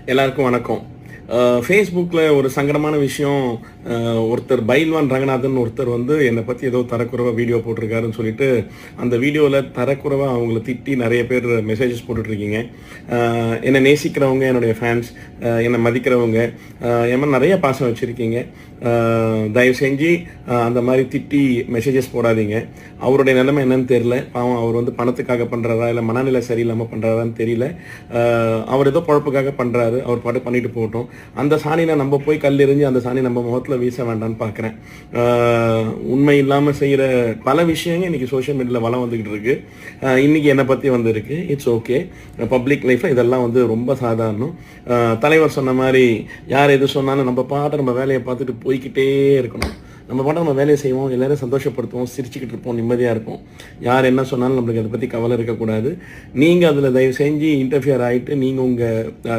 எல்லாருக்கும் வணக்கம். ஃபேஸ்புக்கில் ஒரு சங்கடமான விஷயம், ஒருத்தர் பைல்வான் ரங்கநாதன் ஒருத்தர் வந்து என்னை பற்றி ஏதோ தரக்குறைவாக வீடியோ போட்டிருக்காருன்னு சொல்லிட்டு அந்த வீடியோவில் தரக்குறைவாக அவங்கள திட்டி நிறைய பேர் மெசேஜஸ் போட்டுட்ருக்கீங்க. என்னை நேசிக்கிறவங்க, என்னுடைய ஃபேன்ஸ், என்னை மதிக்கிறவங்க, என் மாதிரி நிறைய பாசம் வச்சுருக்கீங்க. தயவு செஞ்சு அந்த மாதிரி திட்டி மெசேஜஸ் போடாதீங்க. அவருடைய நிலைமை என்னன்னு தெரியல. பாவம், அவர் வந்து பணத்துக்காக பண்ணுறாரா இல்லை மனநிலை சரியில்லாமல் பண்ணுறாரான்னு தெரியல. அவர் ஏதோ குழப்புக்காக பண்ணுறாரு, அவர் பாட்டு பண்ணிட்டு போகட்டும். அந்த சாணியில் நம்ம போய் கல் எறிஞ்சு அந்த சாணி நம்ம முகத்தில் வீச வேண்டாம்னு பார்க்குறேன். உண்மை இல்லாமல் செய்கிற பல விஷயங்கள் இன்றைக்கி சோஷியல் மீடியாவில் வளம் வந்துக்கிட்டு இருக்கு. இன்றைக்கி என்னை பற்றி வந்திருக்கு. It's okay. பப்ளிக் லைஃப்பில் இதெல்லாம் வந்து ரொம்ப சாதாரணம். தலைவர் சொன்ன மாதிரி யார் எது சொன்னாலும் நம்ம பாட்டு நம்ம வேலையை பார்த்துட்டு போய்கிட்டே இருக்கணும். நம்ம பாட்டு நம்ம வேலையை செய்வோம், எல்லோரும் சந்தோஷப்படுத்துவோம், சிரிச்சுக்கிட்டு இருப்போம், நிம்மதியாக இருக்கும். யார் என்ன சொன்னாலும் நம்மளுக்கு அதை பற்றி கவலை இருக்கக்கூடாது. நீங்கள் அதில் தயவு செஞ்சு இன்டர்ஃபியர் ஆகிட்டு நீங்கள் உங்கள்